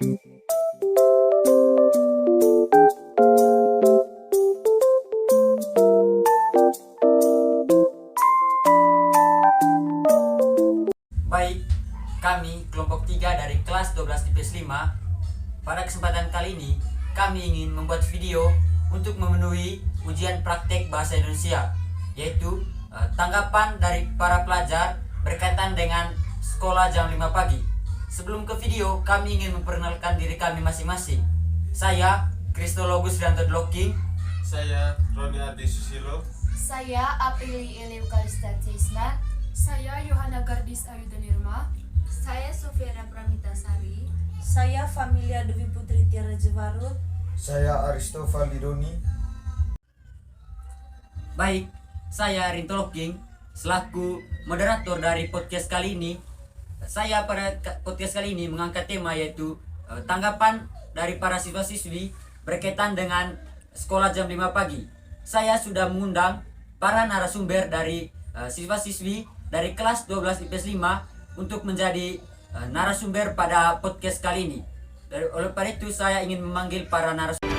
Baik, kami kelompok 3 dari kelas 12 IPS 5. Pada kesempatan kali ini, kami ingin membuat video untuk memenuhi ujian praktek bahasa Indonesia, yaitu tanggapan dari para pelajar berkaitan dengan sekolah jam 5 pagi. Sebelum ke video, kami ingin memperkenalkan diri kami masing-masing. Saya, Kristologus Rianto Dloking. Saya, Roni Adi Susilo. Saya, Aprili Eliu Kalista Cisna. Saya, Yohana Gardis Ayudanirma. Saya, Sofiana Pramitasari. Saya, Familia Dewi Putri Tiara Jevarut. Saya, Aristofa Lidoni. Baik, saya Rinto Loking selaku moderator dari podcast kali ini. Saya pada podcast kali ini mengangkat tema yaitu tanggapan dari para siswa-siswi berkaitan dengan sekolah jam 5 pagi. Saya sudah mengundang para narasumber dari siswa-siswi dari kelas 12 IPS 5 untuk menjadi narasumber pada podcast kali ini. Oleh karena itu saya ingin memanggil para narasumber.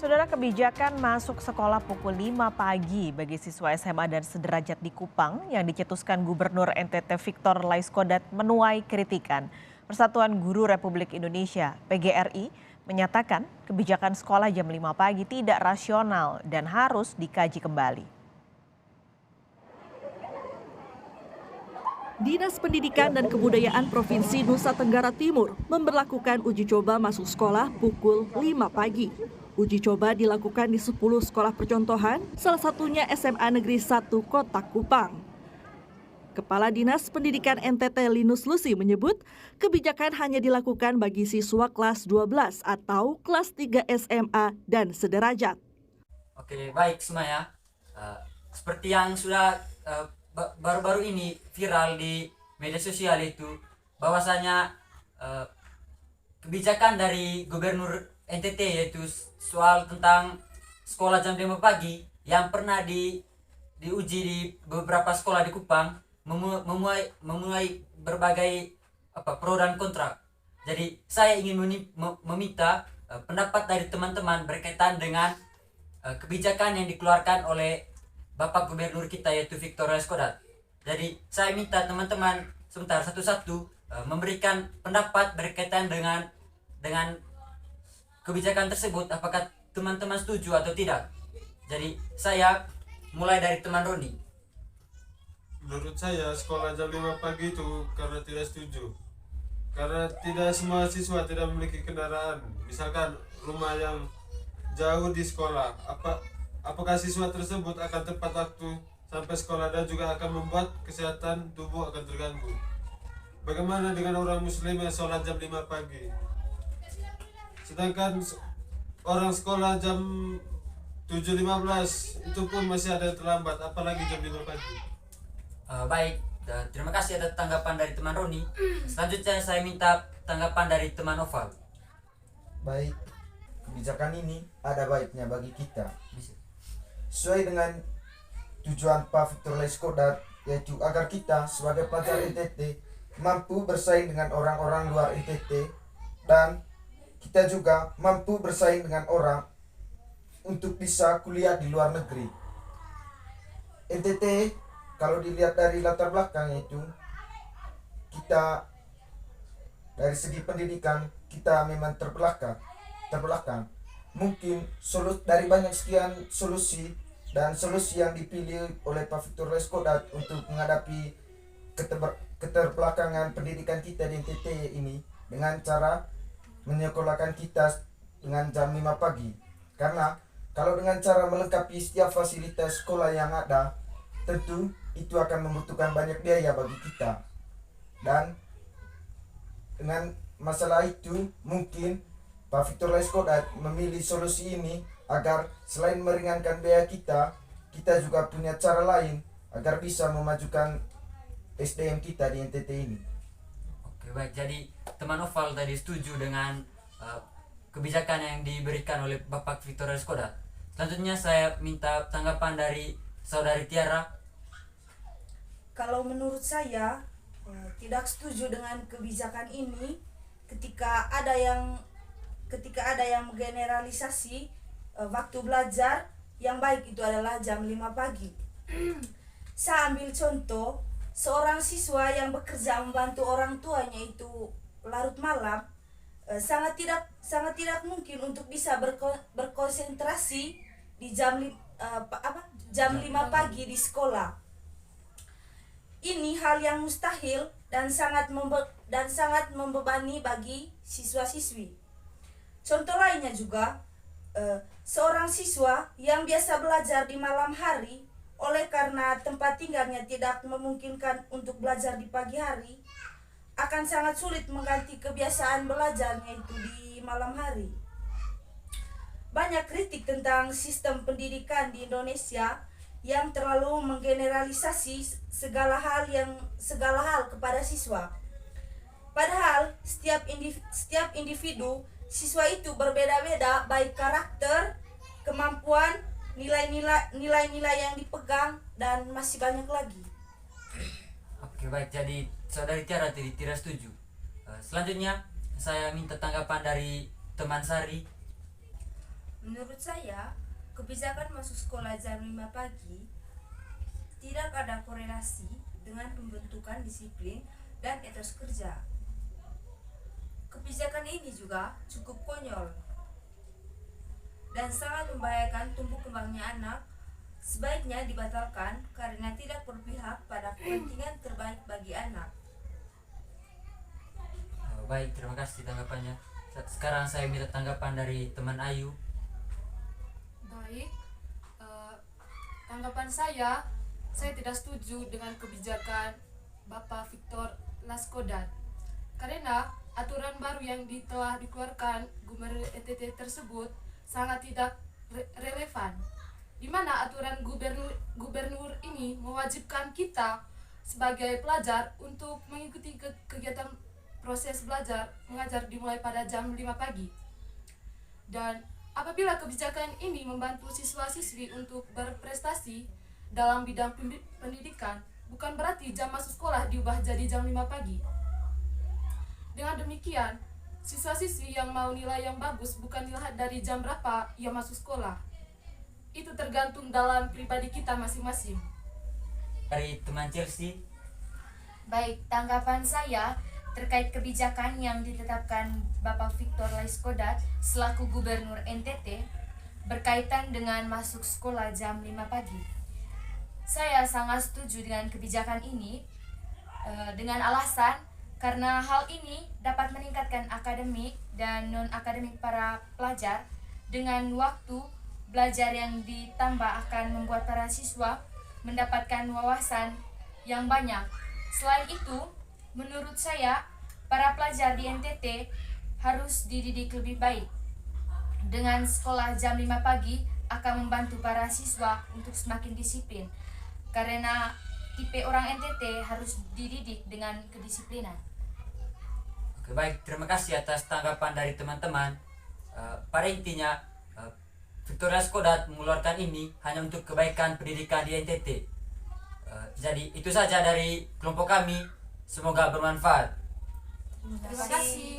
Saudara, kebijakan masuk sekolah pukul 5 pagi bagi siswa SMA dan sederajat di Kupang yang dicetuskan Gubernur NTT Victor Laiskodat menuai kritikan. Persatuan Guru Republik Indonesia (PGRI) menyatakan kebijakan sekolah jam 5 pagi tidak rasional dan harus dikaji kembali. Dinas Pendidikan dan Kebudayaan Provinsi Nusa Tenggara Timur memberlakukan uji coba masuk sekolah pukul 5 pagi. Uji coba dilakukan di 10 sekolah percontohan, salah satunya SMA Negeri 1 Kota Kupang. Kepala Dinas Pendidikan NTT Linus Lusi menyebut kebijakan hanya dilakukan bagi siswa kelas 12 atau kelas 3 SMA dan sederajat. Oke, baik semuanya. Seperti yang sudah baru-baru ini viral di media sosial itu, bahwasanya kebijakan dari Gubernur NTT yaitu soal tentang sekolah jam 5 pagi yang pernah diuji di beberapa sekolah di Kupang memuai berbagai pro dan kontra. Jadi saya ingin meminta pendapat dari teman-teman berkaitan dengan kebijakan yang dikeluarkan oleh Bapak Gubernur kita yaitu Victor Laiskodat. Jadi saya minta teman-teman sebentar satu-satu memberikan pendapat berkaitan dengan kebijakan tersebut, apakah teman-teman setuju atau tidak. Jadi saya mulai dari teman Roni. Menurut saya sekolah jam 5 pagi itu karena tidak setuju. Karena tidak semua siswa tidak memiliki kendaraan. Misalkan rumah yang jauh di sekolah, apakah siswa tersebut akan tepat waktu sampai sekolah dan juga akan membuat kesehatan tubuh akan terganggu. Bagaimana dengan orang muslim yang sholat jam 5 pagi? Sedangkan orang sekolah jam 7.15 itu pun masih ada yang terlambat, apalagi jam 5 pagi. Baik, terima kasih atas tanggapan dari teman Roni. Selanjutnya saya minta tanggapan dari teman Oval. Baik, kebijakan ini ada baiknya bagi kita. Sesuai dengan tujuan Pak Victor Laiskodat, yaitu agar kita sebagai pelajar NTT mampu bersaing dengan orang-orang luar NTT dan kita juga mampu bersaing dengan orang untuk bisa kuliah di luar negeri. NTT kalau dilihat dari latar belakang itu, kita dari segi pendidikan kita memang terbelakang. Mungkin dari banyak sekian solusi yang dipilih oleh Pak Victor Laiskodat untuk menghadapi keterbelakangan pendidikan kita di NTT ini dengan cara menyekolahkan kita dengan jam 5 pagi. Karena kalau dengan cara melengkapi setiap fasilitas sekolah yang ada, tentu itu akan membutuhkan banyak biaya bagi kita. Dan dengan masalah itu mungkin Pak Victor Laiskodat memilih solusi ini agar selain meringankan biaya kita juga punya cara lain agar bisa memajukan SDM kita di NTT ini. Oke, baik. Jadi teman Oval tadi setuju dengan kebijakan yang diberikan oleh Bapak Victor Laiskodat. Selanjutnya saya minta tanggapan dari Saudari Tiara. Kalau menurut saya, tidak setuju dengan kebijakan ini ketika ada yang menggeneralisasi waktu belajar yang baik itu adalah jam 5 pagi. Saya ambil contoh, seorang siswa yang bekerja membantu orang tuanya itu larut malam, sangat tidak mungkin untuk bisa berkonsentrasi di jam 5 pagi di sekolah. Ini hal yang mustahil dan sangat membebani bagi siswa-siswi. Contoh lainnya juga, seorang siswa yang biasa belajar di malam hari oleh karena tempat tinggalnya tidak memungkinkan untuk belajar di pagi hari, akan sangat sulit mengganti kebiasaan belajarnya itu di malam hari. Banyak kritik tentang sistem pendidikan di Indonesia yang terlalu menggeneralisasi segala hal kepada siswa. Padahal setiap individu siswa itu berbeda-beda, baik karakter, kemampuan, nilai-nilai yang dipegang, dan masih banyak lagi. Oke, baik, jadi saudari Tiara tidak setuju. Selanjutnya saya minta tanggapan dari teman Sari. Menurut saya, kebijakan masuk sekolah jam 5 pagi tidak ada korelasi dengan pembentukan disiplin dan etos kerja. Kebijakan ini juga cukup konyol dan sangat membahayakan tumbuh kembangnya anak. Sebaiknya dibatalkan karena tidak berpihak pada kepentingan terbaik bagi anak. Baik, terima kasih tanggapannya. Sekarang saya minta tanggapan dari teman Ayu. Baik, tanggapan saya tidak setuju dengan kebijakan Bapak Victor Laiskodat karena aturan baru yang telah dikeluarkan Gubernur NTT tersebut sangat tidak relevan, di mana aturan gubernur ini mewajibkan kita sebagai pelajar untuk mengikuti kegiatan proses belajar mengajar dimulai pada jam 5 pagi. Dan apabila kebijakan ini membantu siswa-siswi untuk berprestasi dalam bidang pendidikan, bukan berarti jam masuk sekolah diubah jadi jam 5 pagi. Dengan demikian, siswa-siswi yang mau nilai yang bagus bukan dilihat dari jam berapa ia masuk sekolah. Itu tergantung dalam pribadi kita masing-masing. Dari teman Chelsea. Baik, tanggapan saya terkait kebijakan yang ditetapkan Bapak Victor Laiskodat selaku Gubernur NTT berkaitan dengan masuk sekolah jam 5 pagi. Saya sangat setuju dengan kebijakan ini dengan alasan karena hal ini dapat meningkatkan akademik dan non-akademik para pelajar. Dengan waktu belajar yang ditambah akan membuat para siswa mendapatkan wawasan yang banyak. Selain itu, menurut saya, para pelajar di NTT harus dididik lebih baik. Dengan sekolah jam 5 pagi akan membantu para siswa untuk semakin disiplin. Karena tipe orang NTT harus dididik dengan kedisiplinan. Oke, baik, terima kasih atas tanggapan dari teman-teman. Pada intinya, Victor Laiskodat mengeluarkan ini hanya untuk kebaikan pendidikan di NTT. Jadi itu saja dari kelompok kami. Semoga bermanfaat. Terima kasih.